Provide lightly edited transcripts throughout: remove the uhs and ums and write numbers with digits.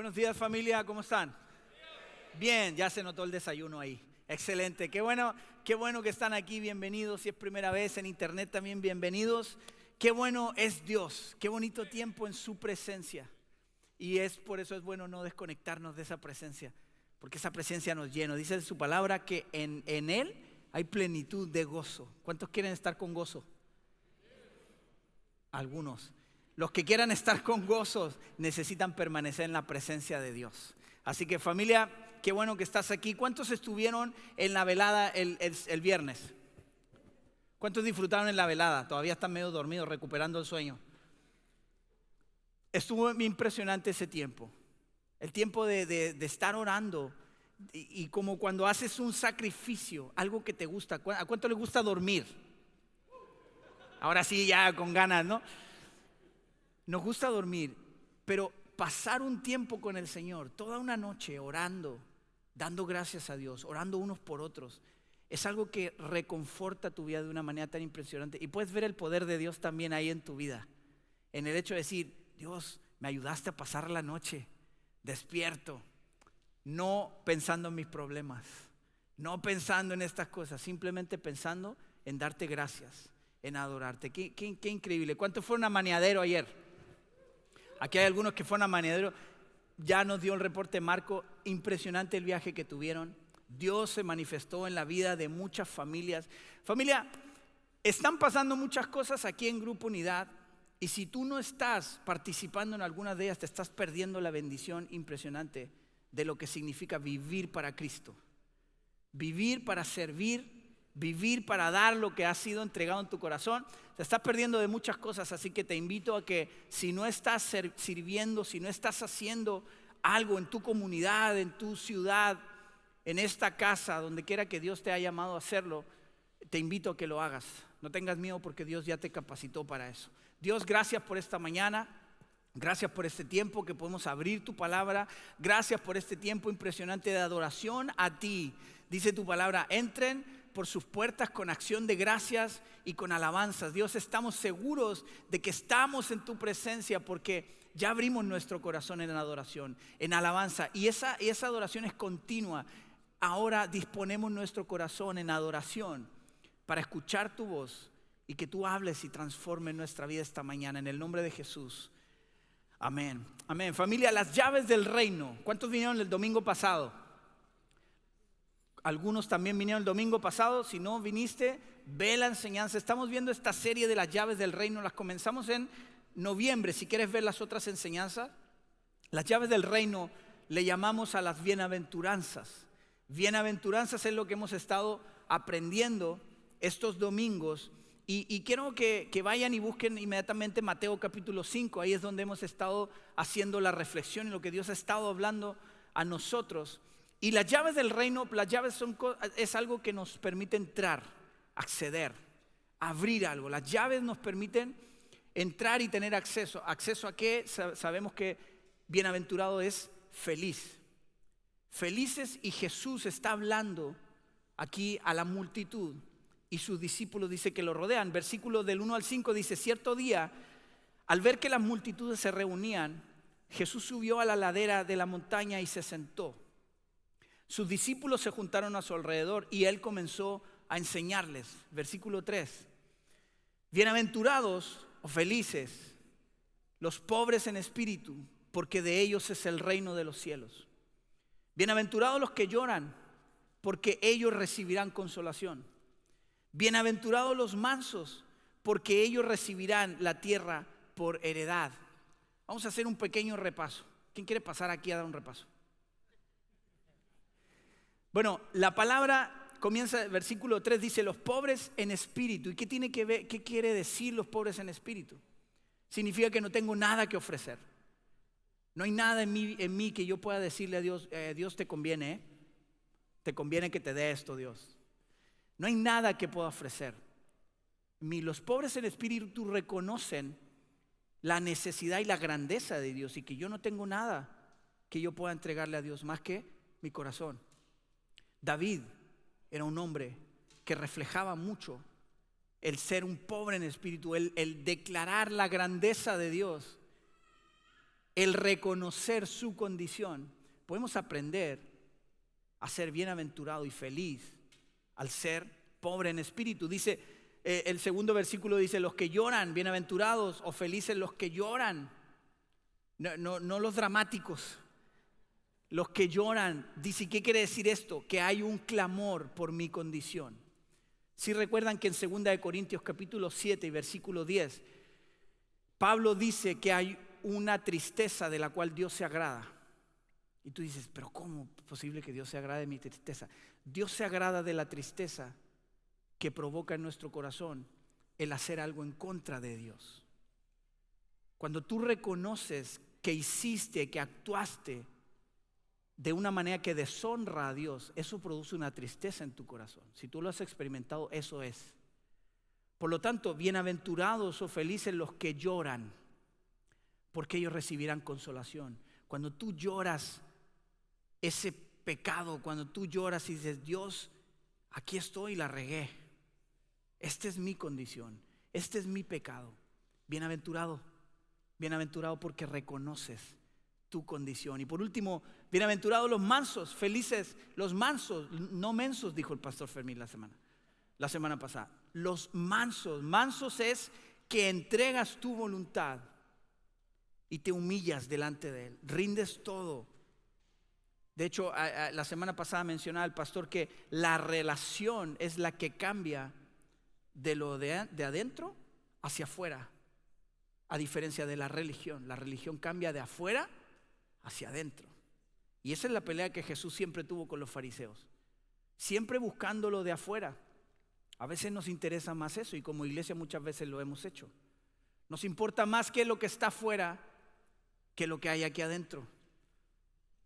Buenos días, familia, ¿cómo están? Bien, ya se notó el desayuno ahí. Excelente, qué bueno que están aquí, bienvenidos. Si es primera vez en internet también bienvenidos. Qué bueno es Dios, qué bonito tiempo en su presencia. Y por eso es bueno no desconectarnos de esa presencia, porque esa presencia nos llena. Dice su palabra que en Él hay plenitud de gozo. ¿Cuántos quieren estar con gozo? Algunos. Los que quieran estar con gozo necesitan permanecer en la presencia de Dios. Así que familia, qué bueno que estás aquí. ¿Cuántos estuvieron en la velada el viernes? ¿Cuántos disfrutaron en la velada? Todavía están medio dormidos, recuperando el sueño. Estuvo impresionante ese tiempo. El tiempo de estar orando y como cuando haces un sacrificio, algo que te gusta. ¿A cuánto le gusta dormir? Ahora sí, ya con ganas, ¿no? Nos gusta dormir, pero pasar un tiempo con el Señor, toda una noche orando, dando gracias a Dios, orando unos por otros, es algo que reconforta tu vida de una manera tan impresionante. Y puedes ver el poder de Dios también ahí en tu vida, en el hecho de decir: Dios, me ayudaste a pasar la noche despierto, no pensando en mis problemas, no pensando en estas cosas, simplemente pensando en darte gracias, en adorarte. Qué increíble. ¿Cuántos fueron a Maniadero ayer? Aquí hay algunos que fueron a Maniadero. Ya nos dio el reporte Marco, impresionante el viaje que tuvieron. Dios se manifestó en la vida de muchas familias. Familia, están pasando muchas cosas aquí en Grupo Unidad, y si tú no estás participando en alguna de ellas, te estás perdiendo la bendición impresionante de lo que significa vivir para Cristo. Vivir para servir, vivir para dar lo que ha sido entregado en tu corazón. Te estás perdiendo de muchas cosas, así que te invito a que si no estás sirviendo, si no estás haciendo algo en tu comunidad, en tu ciudad, en esta casa, donde quiera que Dios te haya llamado a hacerlo, te invito a que lo hagas. No tengas miedo, porque Dios ya te capacitó para eso. Dios, gracias por esta mañana. Gracias por este tiempo que podemos abrir tu palabra. Gracias por este tiempo impresionante de adoración a ti. Dice tu palabra: entren por sus puertas con acción de gracias y con alabanzas. Dios, estamos seguros de que estamos en tu presencia porque ya abrimos nuestro corazón en adoración, en alabanza. Y esa adoración es continua. Ahora disponemos nuestro corazón en adoración para escuchar tu voz y que tú hables y transformes nuestra vida esta mañana. En el nombre de Jesús. Amén. Amén. Familia, las llaves del reino. ¿Cuántos vinieron el domingo pasado? Algunos también vinieron el domingo pasado. Si no viniste, ve la enseñanza. Estamos viendo esta serie de las llaves del reino. Las comenzamos en noviembre. Si quieres ver las otras enseñanzas, las llaves del reino le llamamos a las bienaventuranzas. Bienaventuranzas es lo que hemos estado aprendiendo estos domingos. Y quiero que vayan y busquen inmediatamente Mateo capítulo 5. Ahí es donde hemos estado haciendo la reflexión y lo que Dios ha estado hablando a nosotros. Y las llaves del reino, las llaves es algo que nos permite entrar, acceder, abrir algo. Las llaves nos permiten entrar y tener acceso. ¿Acceso a qué? Sabemos que bienaventurado es feliz. Felices, y Jesús está hablando aquí a la multitud. Y sus discípulos dice que lo rodean. Versículo del 1 al 5 dice: cierto día, al ver que las multitudes se reunían, Jesús subió a la ladera de la montaña y se sentó. Sus discípulos se juntaron a su alrededor y él comenzó a enseñarles. Versículo 3. Bienaventurados o felices los pobres en espíritu, porque de ellos es el reino de los cielos. Bienaventurados los que lloran, porque ellos recibirán consolación. Bienaventurados los mansos, porque ellos recibirán la tierra por heredad. Vamos a hacer un pequeño repaso. ¿Quién quiere pasar aquí a dar un repaso? Bueno, la palabra comienza, versículo 3 dice: los pobres en espíritu. ¿Y qué tiene que ver? ¿Qué quiere decir los pobres en espíritu? Significa que no tengo nada que ofrecer. No hay nada en mí que yo pueda decirle a Dios: Dios, te conviene, te conviene que te dé esto, Dios. No hay nada que pueda ofrecer. Los pobres en espíritu reconocen la necesidad y la grandeza de Dios, y que yo no tengo nada que yo pueda entregarle a Dios más que mi corazón. David era un hombre que reflejaba mucho el ser un pobre en espíritu, el declarar la grandeza de Dios. el reconocer su condición, podemos aprender a ser bienaventurado y feliz al ser pobre en espíritu. Dice, el segundo versículo dice, los que lloran, bienaventurados o felices los que lloran. No los dramáticos, los que lloran. Dice, ¿qué quiere decir esto? Que hay un clamor por mi condición. Si recuerdan que en 2 Corintios capítulo 7 y versículo 10, Pablo dice que hay una tristeza de la cual Dios se agrada. Y tú dices, pero ¿cómo es posible que Dios se agrade de mi tristeza? Dios se agrada de la tristeza que provoca en nuestro corazón el hacer algo en contra de Dios. Cuando tú reconoces que hiciste, que actuaste de una manera que deshonra a Dios, eso produce una tristeza en tu corazón. Si tú lo has experimentado, eso es. Por lo tanto, bienaventurados o felices los que lloran, porque ellos recibirán consolación. Cuando tú lloras ese pecado, cuando tú lloras y dices, Dios, aquí estoy y la regué. Esta es mi condición, este es mi pecado. Bienaventurado, bienaventurado porque reconoces tu condición. Y por último, bienaventurados los mansos, felices los mansos, no mensos, dijo el pastor Fermín la semana pasada. Los mansos, mansos es que entregas tu voluntad y te humillas delante de Él, rindes todo. De hecho, la semana pasada mencionaba el pastor que la relación es la que cambia de lo de adentro hacia afuera, a diferencia de la religión. La religión cambia de afuera hacia adentro. Y esa es la pelea que Jesús siempre tuvo con los fariseos, siempre buscando lo de afuera. A veces nos interesa más eso, y como iglesia muchas veces lo hemos hecho. Nos importa más que lo que está afuera que lo que hay aquí adentro.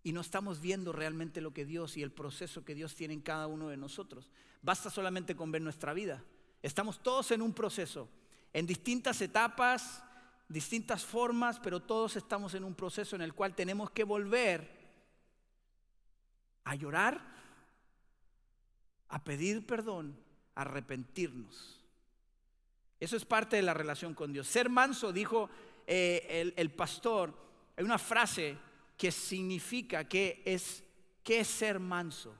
Y no estamos viendo realmente lo que Dios y el proceso que Dios tiene en cada uno de nosotros. Basta solamente con ver nuestra vida. Estamos todos en un proceso, en distintas etapas, distintas formas, pero todos estamos en un proceso en el cual tenemos que volver a llorar, a pedir perdón, a arrepentirnos. Eso es parte de la relación con Dios. Ser manso, dijo el pastor, hay una frase que significa ¿qué es ser manso?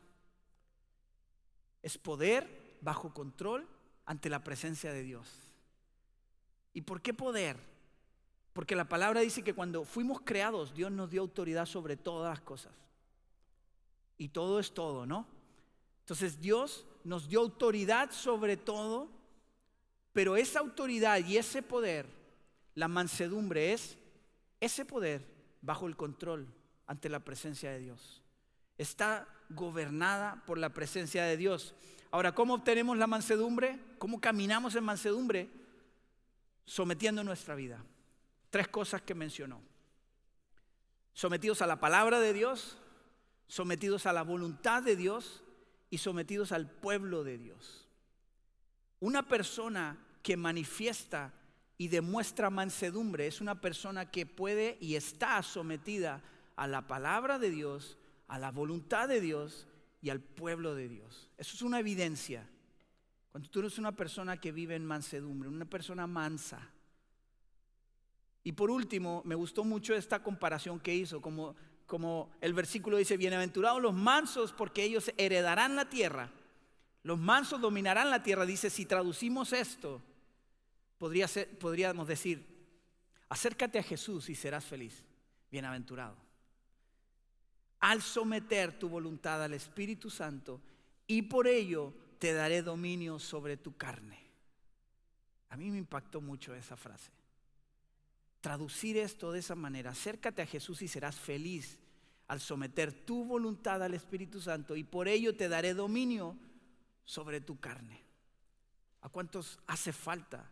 Es poder bajo control ante la presencia de Dios. ¿Y por qué poder? Porque la palabra dice que cuando fuimos creados, Dios nos dio autoridad sobre todas las cosas. Y todo es todo, ¿no? Entonces Dios nos dio autoridad sobre todo, pero esa autoridad y ese poder, la mansedumbre es ese poder bajo el control ante la presencia de Dios. Está gobernada por la presencia de Dios. Ahora, ¿cómo obtenemos la mansedumbre? ¿Cómo caminamos en mansedumbre? Sometiendo nuestra vida. 3 cosas que mencionó. Sometidos a la palabra de Dios, sometidos a la voluntad de Dios y sometidos al pueblo de Dios. Una persona que manifiesta y demuestra mansedumbre es una persona que puede y está sometida a la palabra de Dios, a la voluntad de Dios y al pueblo de Dios. Eso es una evidencia. Cuando tú eres una persona que vive en mansedumbre, una persona mansa. Y por último, me gustó mucho esta comparación que hizo, como el versículo dice, bienaventurados los mansos porque ellos heredarán la tierra. Los mansos dominarán la tierra. Dice, si traducimos esto, podríamos decir, acércate a Jesús y serás feliz, bienaventurado. Al someter tu voluntad al Espíritu Santo, y por ello te daré dominio sobre tu carne. A mí me impactó mucho esa frase. Traducir esto de esa manera, acércate a Jesús y serás feliz al someter tu voluntad al Espíritu Santo, y por ello te daré dominio sobre tu carne. ¿A cuántos hace falta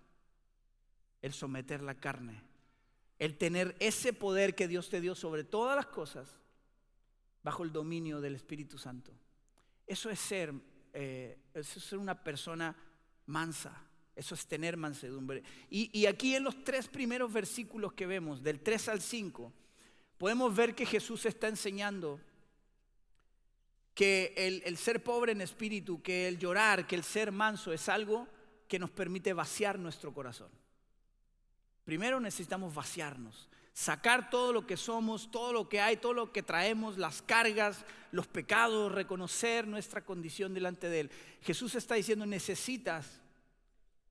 el someter la carne? El tener ese poder que Dios te dio sobre todas las cosas bajo el dominio del Espíritu Santo. Eso es ser una persona mansa. Eso es tener mansedumbre. Y aquí en los 3 primeros versículos que vemos, del 3 al 5, podemos ver que Jesús está enseñando que el ser pobre en espíritu, que el llorar, que el ser manso es algo que nos permite vaciar nuestro corazón. Primero necesitamos vaciarnos, Sacar todo lo que somos, todo lo que hay, todo lo que traemos, las cargas, los pecados, reconocer nuestra condición delante de Él. Jesús está diciendo, necesitas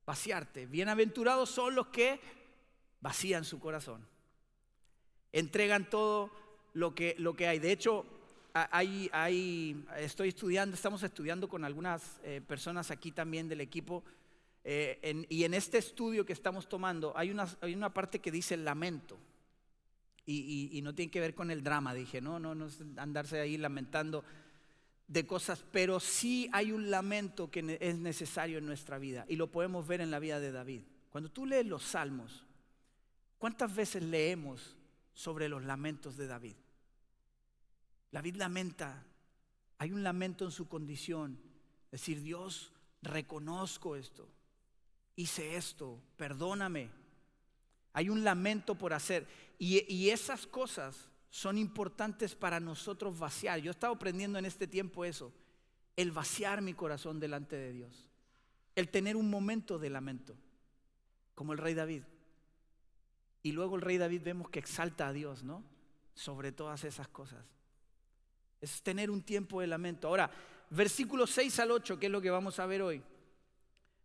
vaciarte. Bienaventurados son los que vacían su corazón. Entregan todo lo que hay. De hecho, estamos estudiando con algunas personas aquí también del equipo. Y en este estudio que estamos tomando hay una parte que dice lamento. Y no tiene que ver con el drama, dije, no es andarse ahí lamentando de cosas, pero sí hay un lamento que es necesario en nuestra vida y lo podemos ver en la vida de David. Cuando tú lees los salmos, ¿cuántas veces leemos sobre los lamentos de David? David lamenta, hay un lamento en su condición, decir, Dios, reconozco esto, hice esto, perdóname. Hay un lamento por hacer y esas cosas son importantes para nosotros vaciar. Yo he estado aprendiendo en este tiempo eso, el vaciar mi corazón delante de Dios, el tener un momento de lamento, como el rey David. Y luego el rey David vemos que exalta a Dios, ¿no? Sobre todas esas cosas. Es tener un tiempo de lamento. Ahora, versículos 6 al 8, ¿qué es lo que vamos a ver hoy?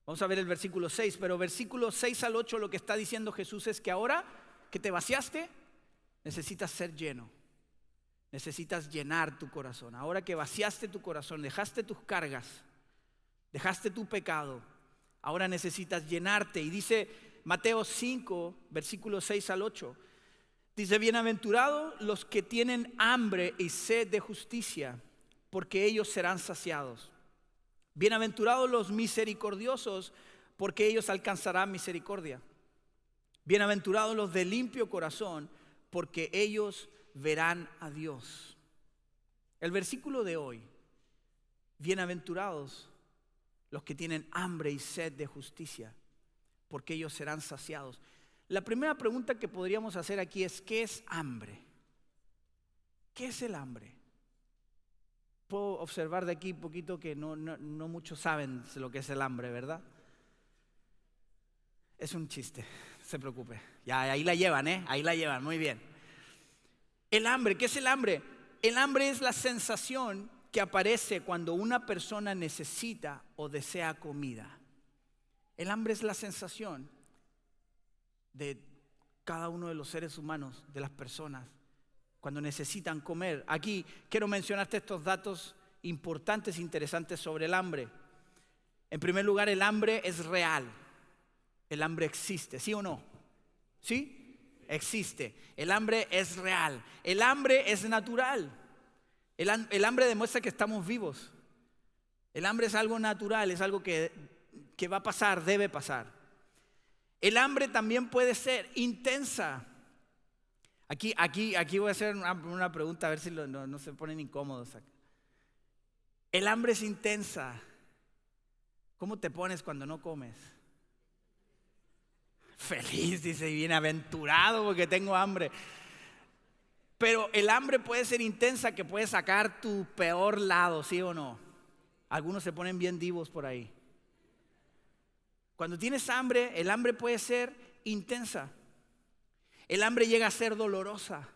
Vamos a ver el versículo 6, pero versículos 6 al 8 lo que está diciendo Jesús es que ahora que te vaciaste, necesitas ser lleno. Necesitas llenar tu corazón. Ahora que vaciaste tu corazón, dejaste tus cargas, dejaste tu pecado, ahora necesitas llenarte. Y dice Mateo 5, versículos 6 al 8, dice, bienaventurados los que tienen hambre y sed de justicia, porque ellos serán saciados. Bienaventurados los misericordiosos, porque ellos alcanzarán misericordia. Bienaventurados los de limpio corazón, porque ellos verán a Dios. El versículo de hoy, bienaventurados los que tienen hambre y sed de justicia, porque ellos serán saciados. La primera pregunta que podríamos hacer aquí es, ¿qué es hambre? ¿Qué es el hambre? Puedo observar de aquí un poquito que no muchos saben lo que es el hambre, ¿verdad? Es un chiste, no se preocupe. Ya ahí la llevan, ahí la llevan, muy bien. El hambre, ¿qué es el hambre? El hambre es la sensación que aparece cuando una persona necesita o desea comida. El hambre es la sensación de cada uno de los seres humanos, de las personas, cuando necesitan comer. Aquí quiero mencionarte estos datos importantes e interesantes sobre el hambre. En primer lugar, el hambre es real. El hambre existe, ¿sí o no? ¿Sí? Existe. El hambre es real. El hambre es natural. El hambre demuestra que estamos vivos. El hambre es algo natural, es algo que va a pasar, debe pasar. El hambre también puede ser intensa. Aquí voy a hacer una pregunta a ver si no se ponen incómodos acá. El hambre es intensa. ¿Cómo te pones cuando no comes? Feliz, dice, bienaventurado porque tengo hambre. Pero el hambre puede ser intensa, que puede sacar tu peor lado, ¿sí o no? Algunos se ponen bien divos por ahí. Cuando tienes hambre, el hambre puede ser intensa. El hambre llega a ser dolorosa.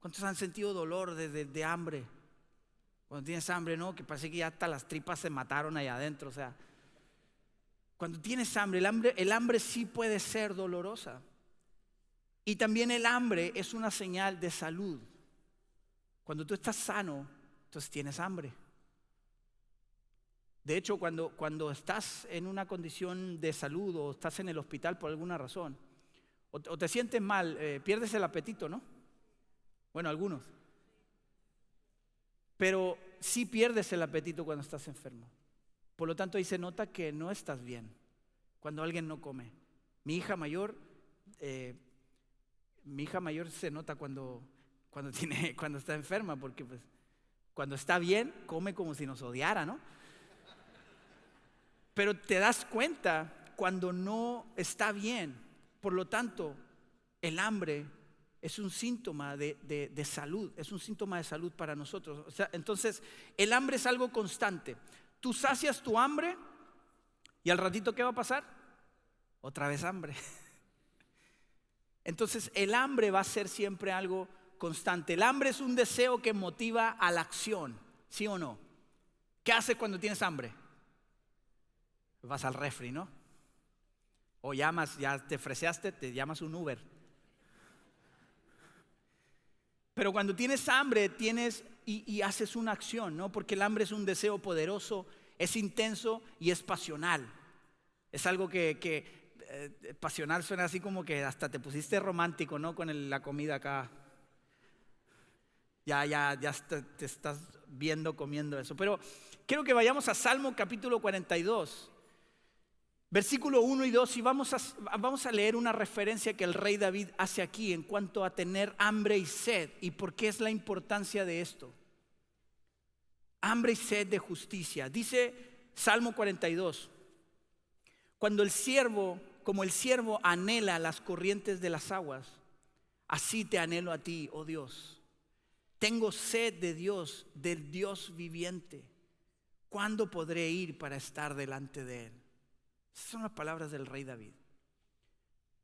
¿Cuántos han sentido dolor de hambre? Cuando tienes hambre, ¿no? Que parece que ya hasta las tripas se mataron allá adentro. O sea, cuando tienes hambre, el hambre sí puede ser dolorosa. Y también el hambre es una señal de salud. Cuando tú estás sano, entonces tienes hambre. De hecho, cuando estás en una condición de salud o estás en el hospital por alguna razón, o te sientes mal, pierdes el apetito, ¿no? Bueno, algunos. Pero sí pierdes el apetito cuando estás enfermo. Por lo tanto, ahí se nota que no estás bien cuando alguien no come. Mi hija mayor se nota cuando está enferma, porque pues, cuando está bien, come como si nos odiara, ¿no? Pero te das cuenta cuando no está bien. Por lo tanto, el hambre es un síntoma de salud, es un síntoma de salud para nosotros. O sea, entonces, el hambre es algo constante. Tú sacias tu hambre y al ratito, ¿qué va a pasar? Otra vez hambre. Entonces el hambre va a ser siempre algo constante. El hambre es un deseo que motiva a la acción, ¿sí o no? ¿Qué haces cuando tienes hambre? Vas al refri, ¿no? O llamas, ya te freseaste, te llamas un Uber. Pero cuando tienes hambre, y haces una acción, ¿no? Porque el hambre es un deseo poderoso, es intenso y es pasional. Es algo que pasional suena así como que hasta te pusiste romántico, ¿no? Con la comida acá. Ya te estás viendo comiendo eso. Pero quiero que vayamos a Salmo capítulo 42. Versículo 1 y 2, y vamos a leer una referencia que el rey David hace aquí en cuanto a tener hambre y sed y por qué es la importancia de esto. Hambre y sed de justicia. Dice Salmo 42, como el siervo anhela las corrientes de las aguas, así te anhelo a ti, oh Dios. Tengo sed de Dios, del Dios viviente. ¿Cuándo podré ir para estar delante de Él? Esas son las palabras del rey David.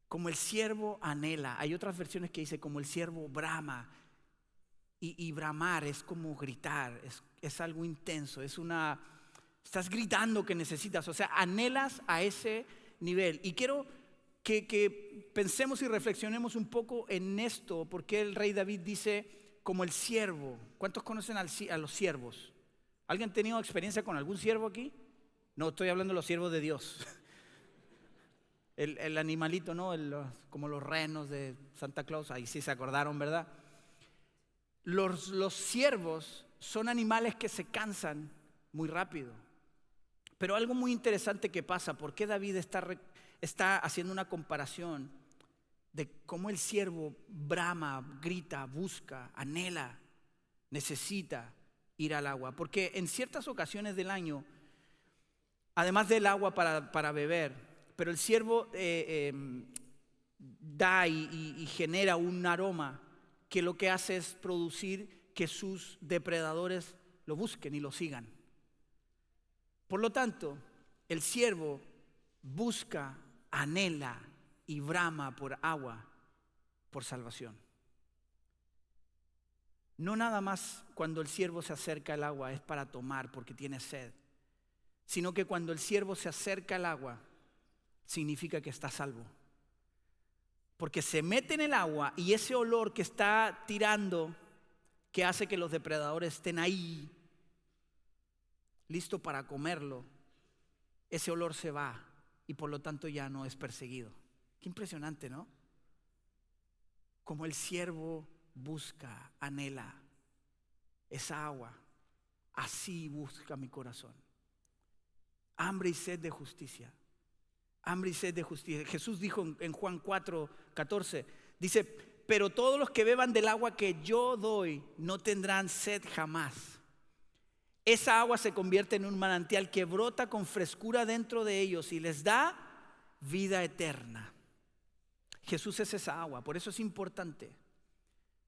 Como el siervo anhela. Hay otras versiones que dice como el siervo brama. Y bramar es como gritar. Es algo intenso. Estás gritando que necesitas. O sea, anhelas a ese nivel. Y quiero que pensemos y reflexionemos un poco en esto. Porque el rey David dice como el siervo. ¿Cuántos conocen a los siervos? ¿Alguien ha tenido experiencia con algún siervo aquí? No, estoy hablando de los siervos de Dios. El animalito, ¿no? Como los renos de Santa Claus. Ahí sí se acordaron, ¿verdad? Los siervos son animales que se cansan muy rápido. Pero algo muy interesante que pasa, ¿por qué David está haciendo una comparación de cómo el siervo brama, grita, busca, anhela, necesita ir al agua? Porque en ciertas ocasiones del año, además del agua para beber, pero el siervo da y genera un aroma que lo que hace es producir que sus depredadores lo busquen y lo sigan. Por lo tanto, el siervo busca, anhela y brama por agua, por salvación. No nada más cuando el siervo se acerca al agua es para tomar porque tiene sed, sino que cuando el siervo se acerca al agua, significa que está salvo. Porque se mete en el agua y ese olor que está tirando, que hace que los depredadores estén ahí, listo para comerlo, ese olor se va y por lo tanto ya no es perseguido. Qué impresionante, ¿no? Como el siervo busca, anhela esa agua, así busca mi corazón. Hambre y sed de justicia. Hambre y sed de justicia. Jesús dijo en Juan 4:14, dice, pero todos los que beban del agua que yo doy no tendrán sed jamás. Esa agua se convierte en un manantial que brota con frescura dentro de ellos y les da vida eterna. Jesús es esa agua, por eso es importante.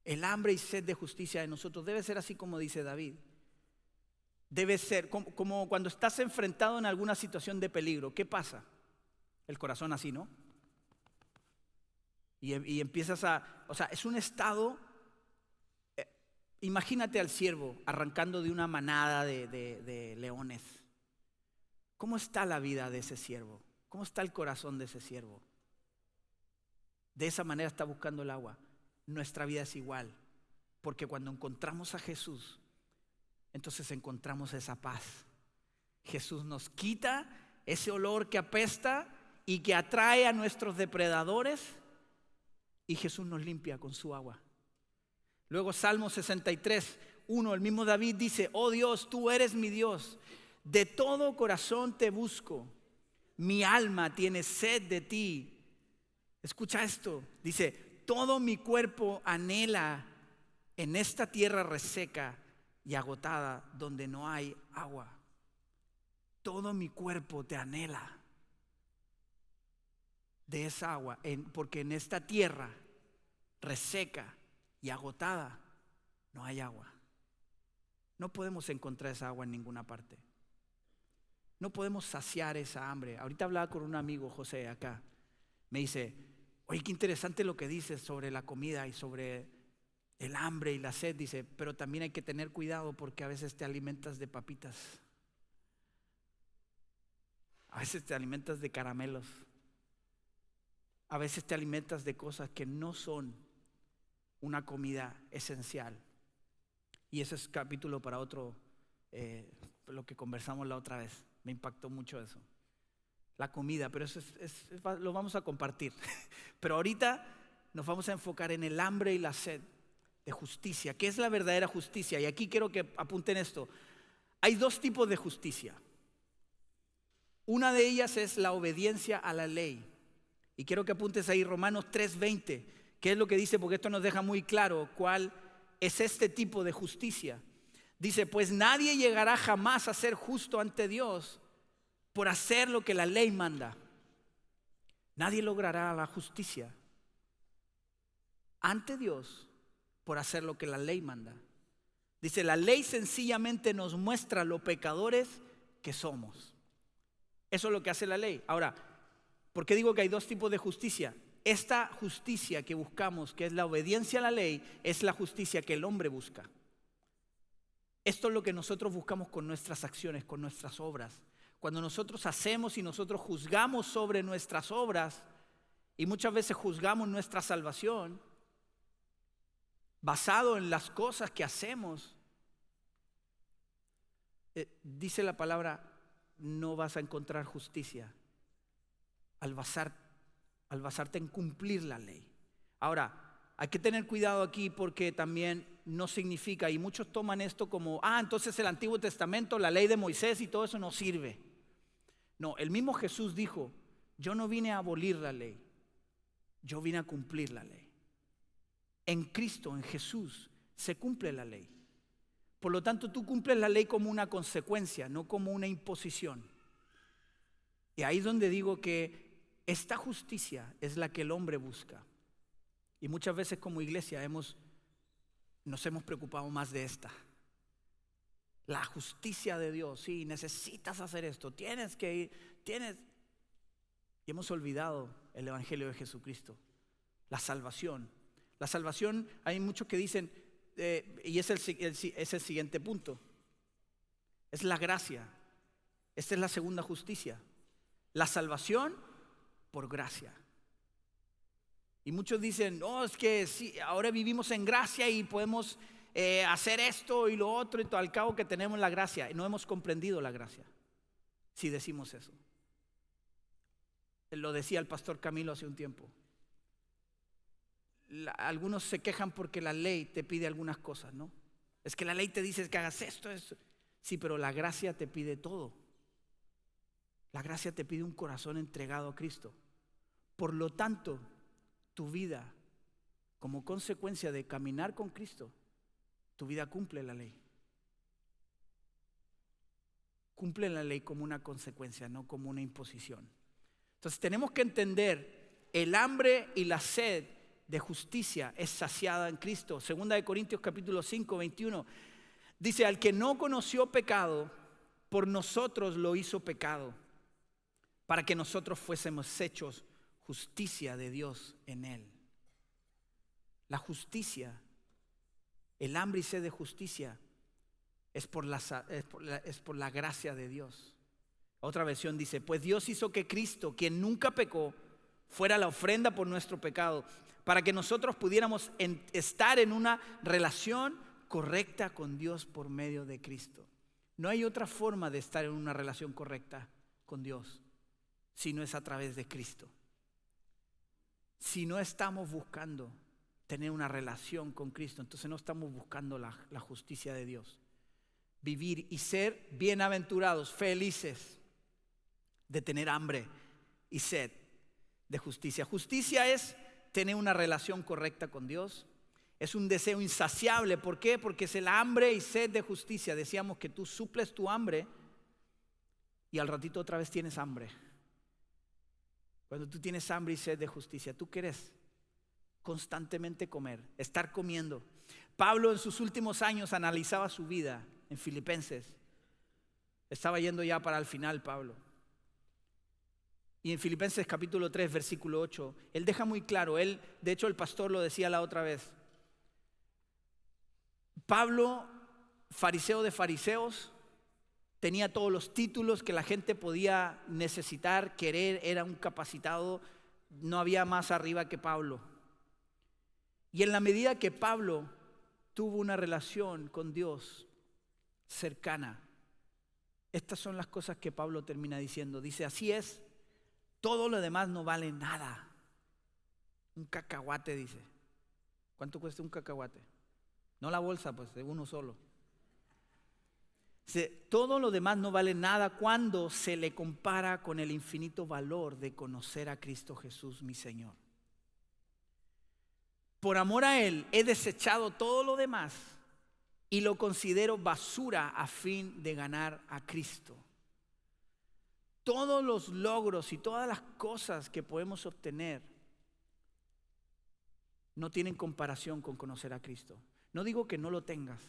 El hambre y sed de justicia de nosotros debe ser así como dice David. Debe ser como cuando estás enfrentado en alguna situación de peligro. ¿Qué pasa? El corazón así, ¿no? Y empiezas o sea, es un estado. Imagínate al siervo arrancando de una manada de leones. ¿Cómo está la vida de ese siervo? ¿Cómo está el corazón de ese siervo? De esa manera está buscando el agua. Nuestra vida es igual, porque cuando encontramos a Jesús, entonces encontramos esa paz. Jesús nos quita ese olor que apesta y que atrae a nuestros depredadores, y Jesús nos limpia con su agua. Luego Salmo 63:1, el mismo David dice, oh Dios, tú eres mi Dios, de todo corazón te busco, mi alma tiene sed de ti. Escucha esto, dice, todo mi cuerpo anhela en esta tierra reseca y agotada donde no hay agua. Todo mi cuerpo te anhela de esa agua, porque en esta tierra reseca y agotada no hay agua. No podemos encontrar esa agua en ninguna parte. No podemos saciar esa hambre. Ahorita hablaba con un amigo, José, acá. Me dice, Oye, qué interesante lo que dice sobre la comida y sobre el hambre y la sed. Dice, pero también hay que tener cuidado porque a veces te alimentas de papitas. A veces te alimentas de caramelos. A veces te alimentas de cosas que no son una comida esencial. Y ese es capítulo para otro, lo que conversamos la otra vez. Me impactó mucho eso. La comida, pero eso lo vamos a compartir. Pero ahorita nos vamos a enfocar en el hambre y la sed de justicia. ¿Qué es la verdadera justicia? Y aquí quiero que apunten esto. Hay dos tipos de justicia. Una de ellas es la obediencia a la ley. Y quiero que apuntes ahí Romanos 3:20. ¿Qué es lo que dice? Porque esto nos deja muy claro cuál es este tipo de justicia. Dice, pues nadie llegará jamás a ser justo ante Dios por hacer lo que la ley manda. Nadie logrará la justicia ante Dios por hacer lo que la ley manda. Dice, la ley sencillamente nos muestra lo pecadores que somos. Eso es lo que hace la ley. Ahora, ¿por qué digo que hay dos tipos de justicia? Esta justicia que buscamos, que es la obediencia a la ley, es la justicia que el hombre busca. Esto es lo que nosotros buscamos con nuestras acciones, con nuestras obras. Cuando nosotros hacemos y nosotros juzgamos sobre nuestras obras, y muchas veces juzgamos nuestra salvación basado en las cosas que hacemos, dice la palabra, no vas a encontrar justicia al basarte en cumplir la ley. Ahora, hay que tener cuidado aquí porque también no significa, y muchos toman esto como, entonces el Antiguo Testamento, la ley de Moisés y todo eso no sirve. No, el mismo Jesús dijo, yo no vine a abolir la ley, yo vine a cumplir la ley. En Cristo, en Jesús, se cumple la ley. Por lo tanto, tú cumples la ley como una consecuencia, no como una imposición. Y ahí es donde digo que esta justicia es la que el hombre busca. Y muchas veces como iglesia nos hemos preocupado más de esta. La justicia de Dios, sí, necesitas hacer esto, tienes que ir, Y hemos olvidado el evangelio de Jesucristo, la salvación. La salvación, hay muchos que dicen, y es el siguiente punto, es la gracia. Esta es la segunda justicia. La salvación por gracia. Y muchos dicen, es que sí, ahora vivimos en gracia y podemos hacer esto y lo otro y todo, al cabo que tenemos la gracia. Y no hemos comprendido la gracia, si decimos eso. Lo decía el pastor Camilo hace un tiempo. Algunos se quejan porque la ley te pide algunas cosas, ¿no? Es que la ley te dice que hagas esto. Sí, pero la gracia te pide todo. La gracia te pide un corazón entregado a Cristo. Por lo tanto, tu vida, como consecuencia de caminar con Cristo, tu vida cumple la ley. Cumple la ley como una consecuencia, no como una imposición. Entonces tenemos que entender, el hambre y la sed de justicia es saciada en Cristo. Segunda de Corintios capítulo 5, 21. Dice, al que no conoció pecado, por nosotros lo hizo pecado, para que nosotros fuésemos hechos justicia de Dios en él. La justicia, el hambre y sed de justicia es por la gracia de Dios. Otra versión dice, pues Dios hizo que Cristo, quien nunca pecó, fuera la ofrenda por nuestro pecado, para que nosotros pudiéramos estar en una relación correcta con Dios por medio de Cristo. No hay otra forma de estar en una relación correcta con Dios si no es a través de Cristo. Si no estamos buscando tener una relación con Cristo, entonces no estamos buscando la justicia de Dios. Vivir y ser bienaventurados, felices de tener hambre y sed de justicia. Justicia es tener una relación correcta con Dios. Es un deseo insaciable. ¿Por qué? Porque es el hambre y sed de justicia. Decíamos que tú suples tu hambre y al ratito otra vez tienes hambre. Cuando tú tienes hambre y sed de justicia, tú quieres constantemente comer, estar comiendo. Pablo en sus últimos años analizaba su vida en Filipenses. Estaba yendo ya para el final Pablo. Y en Filipenses capítulo 3, versículo 8, él deja muy claro, de hecho el pastor lo decía la otra vez. Pablo, fariseo de fariseos, tenía todos los títulos que la gente podía necesitar, querer, era un capacitado, no había más arriba que Pablo. Y en la medida que Pablo tuvo una relación con Dios cercana, estas son las cosas que Pablo termina diciendo. Dice, así es, todo lo demás no vale nada. Un cacahuate, dice. ¿Cuánto cuesta un cacahuate? No la bolsa, pues, de uno solo. Dice, todo lo demás no vale nada cuando se le compara con el infinito valor de conocer a Cristo Jesús, mi Señor. Por amor a Él he desechado todo lo demás y lo considero basura a fin de ganar a Cristo. Todos los logros y todas las cosas que podemos obtener no tienen comparación con conocer a Cristo. No digo que no lo tengas,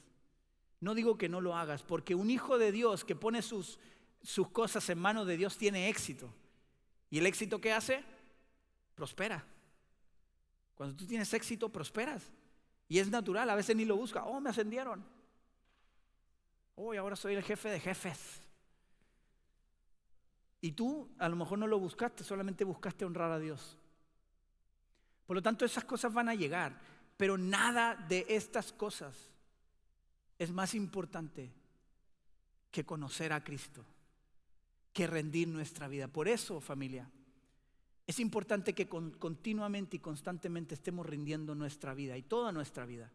no digo que no lo hagas, porque un hijo de Dios que pone sus cosas en manos de Dios tiene éxito. ¿Y el éxito qué hace? Prospera. Cuando tú tienes éxito, prosperas. Y es natural, a veces ni lo busca. Oh, me ascendieron. Oh, y ahora soy el jefe de jefes. Y tú a lo mejor no lo buscaste, solamente buscaste honrar a Dios. Por lo tanto, esas cosas van a llegar, pero nada de estas cosas es más importante que conocer a Cristo, que rendir nuestra vida. Por eso, familia, es importante que continuamente y constantemente estemos rindiendo nuestra vida y toda nuestra vida.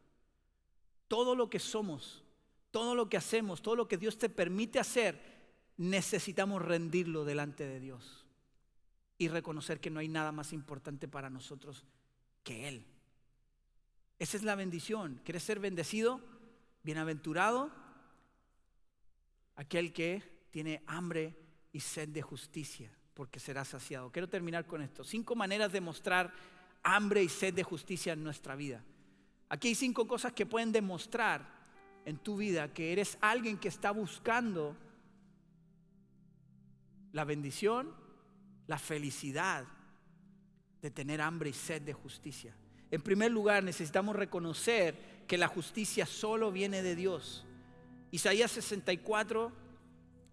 Todo lo que somos, todo lo que hacemos, todo lo que Dios te permite hacer, necesitamos rendirlo delante de Dios y reconocer que no hay nada más importante para nosotros que Él. Esa es la bendición. ¿Quieres ser bendecido? Bienaventurado aquel que tiene hambre y sed de justicia, porque será saciado. Quiero terminar con esto. 5 maneras de mostrar hambre y sed de justicia en nuestra vida. Aquí hay 5 cosas que pueden demostrar en tu vida que eres alguien que está buscando la bendición, la felicidad de tener hambre y sed de justicia. En primer lugar, necesitamos reconocer que la justicia solo viene de Dios. Isaías 64,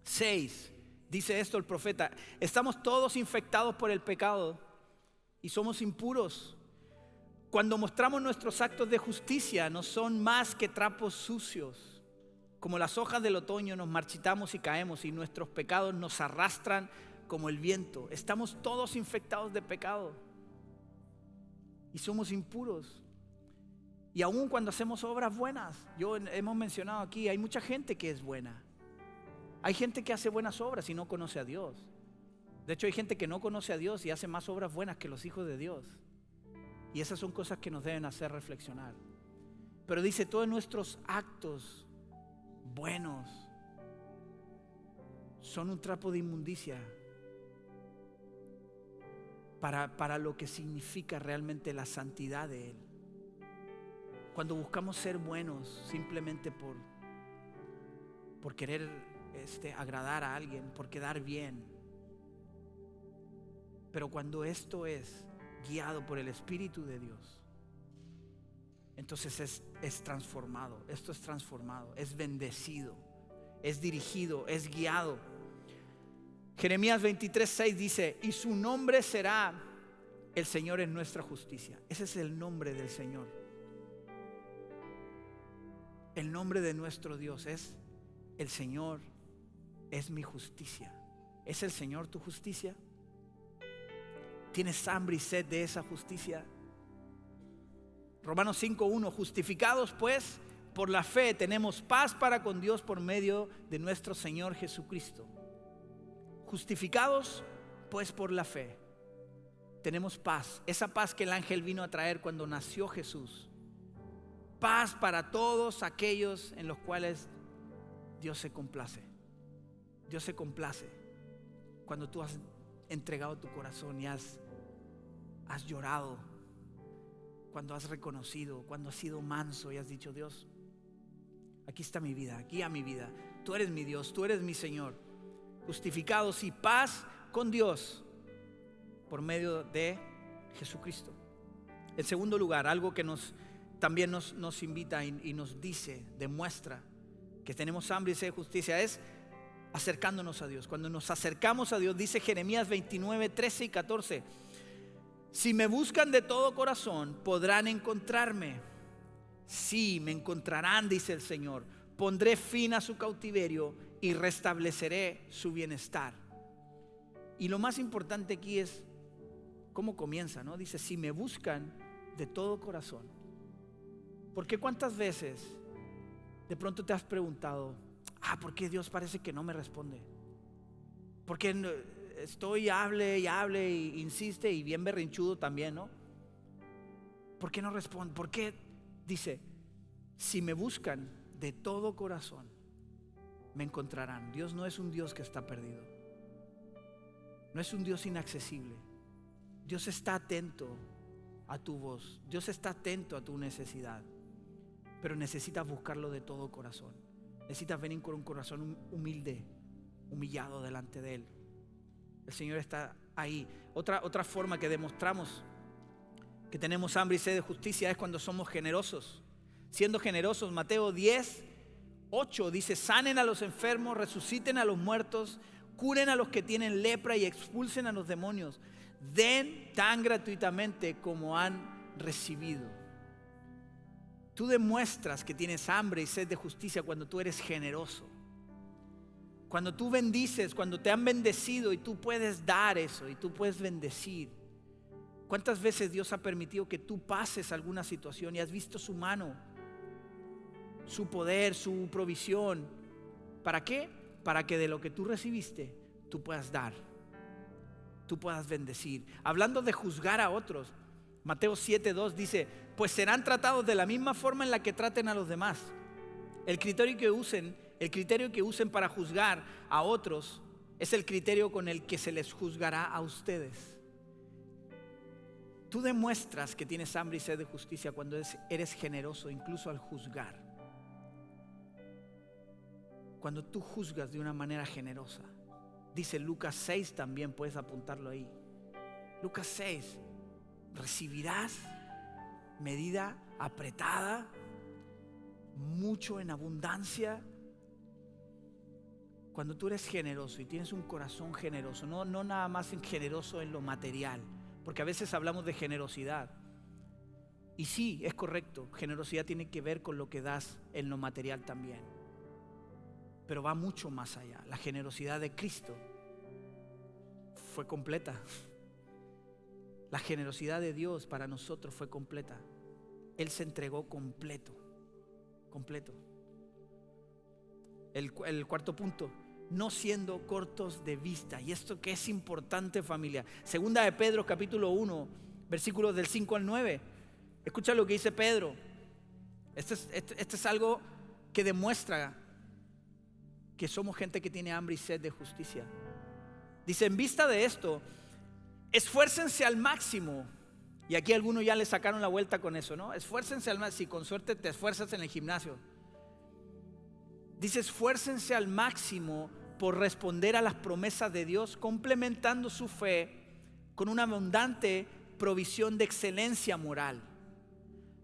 6 dice esto el profeta: estamos todos infectados por el pecado y somos impuros. Cuando mostramos nuestros actos de justicia, no son más que trapos sucios. Como las hojas del otoño nos marchitamos y caemos, y nuestros pecados nos arrastran como el viento. Estamos todos infectados de pecado y somos impuros. Y aun cuando hacemos obras buenas, hemos mencionado aquí, hay mucha gente que es buena. Hay gente que hace buenas obras y no conoce a Dios. De hecho, hay gente que no conoce a Dios y hace más obras buenas que los hijos de Dios. Y esas son cosas que nos deben hacer reflexionar. Pero dice, todos nuestros actos buenos son un trapo de inmundicia para lo que significa realmente la santidad de Él. Cuando buscamos ser buenos simplemente por querer agradar a alguien, por quedar bien. Pero cuando esto es guiado por el Espíritu de Dios, entonces es transformado. Esto es transformado, es bendecido, es dirigido, es guiado. Jeremías 23:6 dice: y su nombre será el Señor es nuestra justicia. Ese es el nombre del Señor. El nombre de nuestro Dios es: el Señor es mi justicia. ¿Es el Señor tu justicia? ¿Tienes hambre y sed de esa justicia? Romanos 5:1: justificados pues por la fe tenemos paz para con Dios por medio de nuestro Señor Jesucristo. Justificados pues por la fe tenemos paz, esa paz que el ángel vino a traer cuando nació Jesús. Paz para todos aquellos en los cuales Dios se complace. Dios se complace cuando tú has entregado tu corazón y has llorado, cuando has reconocido, cuando has sido manso y has dicho: Dios, aquí está mi vida, guía mi vida. Tú eres mi Dios, tú eres mi Señor. Justificados y paz con Dios por medio de Jesucristo. En segundo lugar, algo que también nos invita y nos dice, demuestra que tenemos hambre y sed de justicia, es acercándonos a Dios. Cuando nos acercamos a Dios, dice Jeremías 29, 13 y 14: si me buscan de todo corazón, podrán encontrarme. Sí, me encontrarán, dice el Señor. Pondré fin a su cautiverio y restableceré su bienestar. Y lo más importante aquí es cómo comienza, ¿no? Dice, si me buscan de todo corazón. Porque ¿cuántas veces de pronto te has preguntado, ¿por qué Dios parece que no me responde? Porque estoy hable y insiste, y bien berrinchudo también, ¿no? ¿Por qué no responde? ¿Por qué? Dice, si me buscan de todo corazón, me encontrarán. Dios no es un Dios que está perdido. No es un Dios inaccesible. Dios está atento a tu voz. Dios está atento a tu necesidad. Pero necesitas buscarlo de todo corazón. Necesitas venir con un corazón humilde, humillado delante de Él. El Señor está ahí. Otra forma que demostramos que tenemos hambre y sed de justicia es cuando somos generosos. Siendo generosos, Mateo 10, 8 dice, sanen a los enfermos, resuciten a los muertos, curen a los que tienen lepra y expulsen a los demonios. Den tan gratuitamente como han recibido. Tú demuestras que tienes hambre y sed de justicia cuando tú eres generoso. Cuando tú bendices, cuando te han bendecido y tú puedes dar eso y tú puedes bendecir. ¿Cuántas veces Dios ha permitido que tú pases alguna situación y has visto su mano, su poder, su provisión? ¿Para qué? Para que de lo que tú recibiste, tú puedas dar, tú puedas bendecir. Hablando de juzgar a otros, Mateo 7:2 dice, pues serán tratados de la misma forma en la que traten a los demás. El criterio que usen para juzgar a otros es el criterio con el que se les juzgará a ustedes. Tú demuestras que tienes hambre y sed de justicia cuando eres generoso, incluso al juzgar. Cuando tú juzgas de una manera generosa. Dice Lucas 6 también, puedes apuntarlo ahí. Lucas 6, recibirás medida apretada, mucho en abundancia. Cuando tú eres generoso y tienes un corazón generoso, no nada más generoso en lo material, porque a veces hablamos de generosidad. Y sí, es correcto, generosidad tiene que ver con lo que das en lo material también. Pero va mucho más allá. La generosidad de Cristo fue completa. La generosidad de Dios para nosotros fue completa. Él se entregó completo. El cuarto punto, no siendo cortos de vista. Y esto que es importante, familia. Segunda de Pedro capítulo 1, versículos del 5 al 9. Escucha lo que dice Pedro. Este es algo que demuestra que somos gente que tiene hambre y sed de justicia. Dice, en vista de esto, esfuércense al máximo. Y aquí algunos ya le sacaron la vuelta con eso, ¿no? Esfuércense al máximo. Si con suerte te esfuerzas en el gimnasio. Dice, esfuércense al máximo por responder a las promesas de Dios, complementando su fe con una abundante provisión de excelencia moral.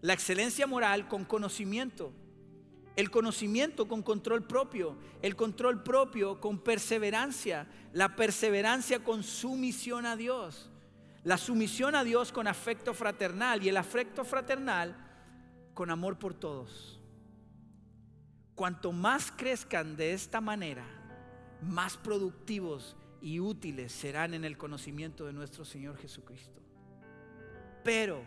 La excelencia moral con conocimiento. El conocimiento con control propio, el control propio con perseverancia, la perseverancia con sumisión a Dios, la sumisión a Dios con afecto fraternal y el afecto fraternal con amor por todos. Cuanto más crezcan de esta manera, más productivos y útiles serán en el conocimiento de nuestro Señor Jesucristo. Pero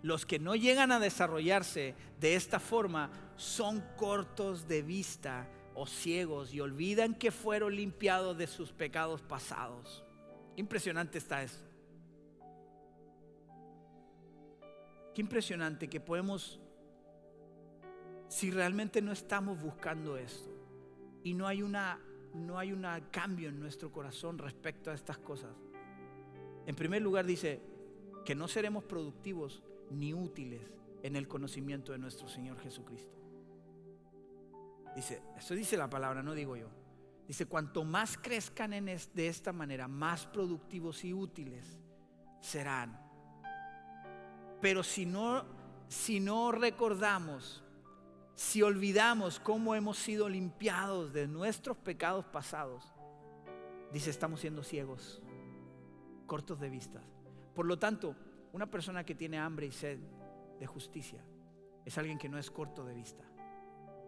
los que no llegan a desarrollarse de esta forma son cortos de vista o ciegos y olvidan que fueron limpiados de sus pecados pasados. Impresionante está esto. Qué impresionante que podemos, si realmente no estamos buscando esto y no hay un cambio en nuestro corazón respecto a estas cosas. En primer lugar dice que no seremos productivos ni útiles en el conocimiento de nuestro Señor Jesucristo. Dice, eso dice la palabra, no digo yo. Dice, cuanto más crezcan de esta manera, más productivos y útiles serán. Pero si no recordamos, si olvidamos cómo hemos sido limpiados de nuestros pecados pasados, dice, estamos siendo ciegos, cortos de vista. Por lo tanto, una persona que tiene hambre y sed de justicia es alguien que no es corto de vista.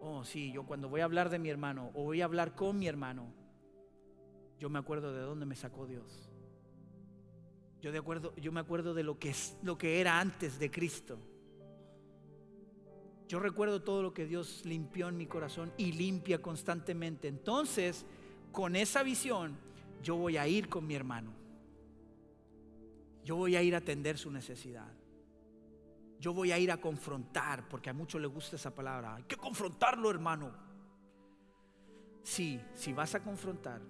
Oh, sí, yo cuando voy a hablar de mi hermano o voy a hablar con mi hermano, yo me acuerdo de dónde me sacó Dios. Yo me acuerdo de lo que era antes de Cristo. Yo recuerdo todo lo que Dios limpió en mi corazón y limpia constantemente. Entonces, con esa visión, yo voy a ir con mi hermano. Yo voy a ir a atender su necesidad. Yo voy a ir a confrontar, porque a muchos les gusta esa palabra. Hay que confrontarlo, hermano. Sí, si vas a confrontar,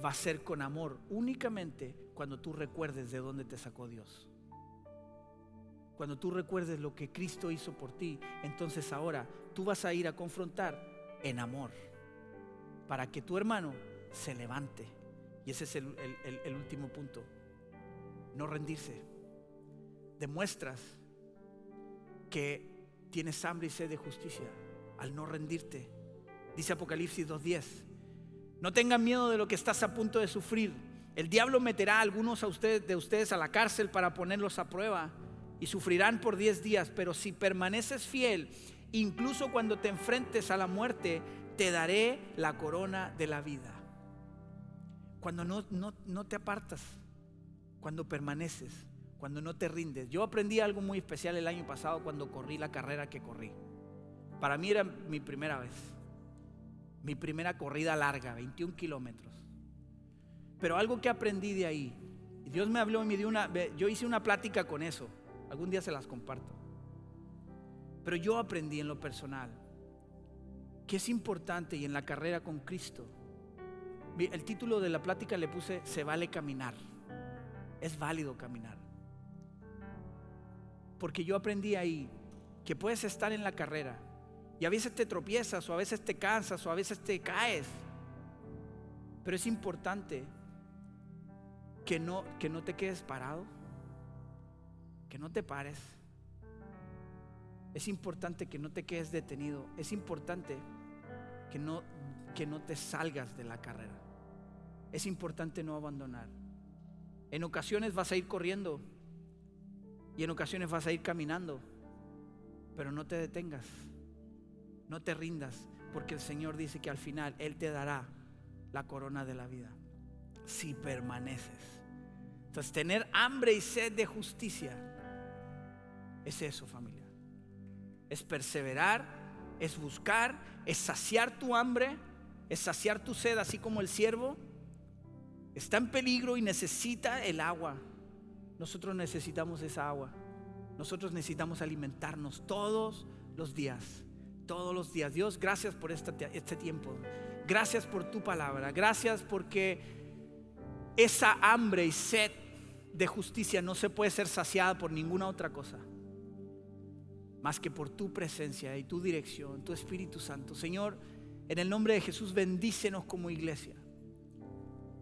va a ser con amor únicamente cuando tú recuerdes de dónde te sacó Dios. Cuando tú recuerdes lo que Cristo hizo por ti, entonces ahora tú vas a ir a confrontar en amor para que tu hermano se levante. Y ese es el último punto. No rendirse. Demuestras que tienes hambre y sed de justicia al no rendirte. Dice Apocalipsis 2:10: no tengan miedo de lo que estás a punto de sufrir. El diablo meterá a algunos de ustedes a la cárcel para ponerlos a prueba y sufrirán por 10 días, pero si permaneces fiel, incluso cuando te enfrentes a la muerte, te daré la corona de la vida. Cuando no te apartas, cuando permaneces, cuando no te rindes. Yo aprendí algo muy especial el año pasado cuando corrí la carrera que corrí. Para mí era mi primera vez, mi primera corrida larga, 21 kilómetros. Pero algo que aprendí de ahí, y Dios me habló y me dio yo hice una plática con eso. Algún día se las comparto. Pero yo aprendí en lo personal que es importante, y en la carrera con Cristo, el título de la plática le puse: se vale caminar. Es válido caminar. Porque yo aprendí ahí que puedes estar en la carrera y a veces te tropiezas, o a veces te cansas, o a veces te caes. Pero es importante que no te quedes parado, que no te pares. Es importante que no te quedes detenido. Es importante que no te salgas de la carrera. Es importante no abandonar. En ocasiones vas a ir corriendo y en ocasiones vas a ir caminando, pero no te detengas, no te rindas, porque el Señor dice que al final Él te dará la corona de la vida si permaneces. Entonces, tener hambre y sed de justicia es eso, familia. Es perseverar, es buscar, es saciar tu hambre, es saciar tu sed, así como el siervo está en peligro y necesita el agua. Nosotros necesitamos esa agua. Nosotros necesitamos alimentarnos todos los días. Todos los días. Dios, gracias por este tiempo. Gracias por tu palabra. Gracias porque esa hambre y sed de justicia no se puede ser saciada por ninguna otra cosa más que por tu presencia y tu dirección, tu Espíritu Santo. Señor, en el nombre de Jesús, bendícenos como iglesia.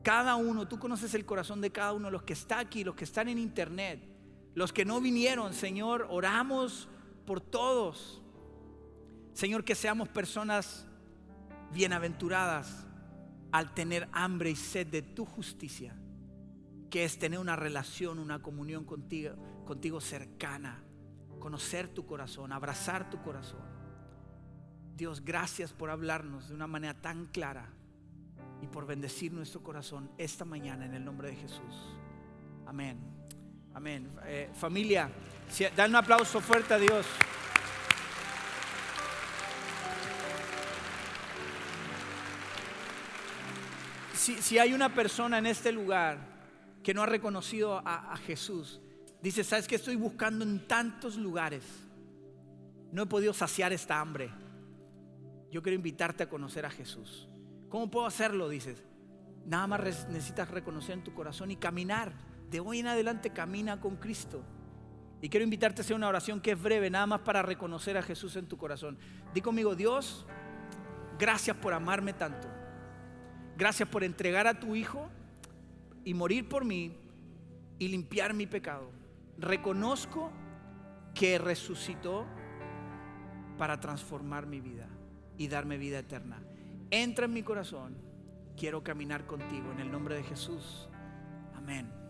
Cada uno, tú conoces el corazón de cada uno, los que está aquí, los que están en internet, los que no vinieron. Señor, oramos por todos. Señor, que seamos personas bienaventuradas al tener hambre y sed de tu justicia, que es tener una relación, una comunión contigo cercana, conocer tu corazón, abrazar tu corazón. Dios, gracias por hablarnos de una manera tan clara y por bendecir nuestro corazón esta mañana en el nombre de Jesús. Amén. Amén. Familia, dan un aplauso fuerte a Dios. Si hay una persona en este lugar que no ha reconocido a Jesús, dice: ¿sabes qué? Estoy buscando en tantos lugares, no he podido saciar esta hambre. Yo quiero invitarte a conocer a Jesús. ¿Cómo puedo hacerlo? Dices, nada más necesitas reconocer en tu corazón y caminar. De hoy en adelante camina con Cristo. Y quiero invitarte a hacer una oración que es breve, nada más para reconocer a Jesús en tu corazón. Di conmigo: Dios, gracias por amarme tanto. Gracias por entregar a tu Hijo y morir por mí y limpiar mi pecado. Reconozco que resucitó para transformar mi vida y darme vida eterna. Entra en mi corazón. Quiero caminar contigo en el nombre de Jesús. Amén.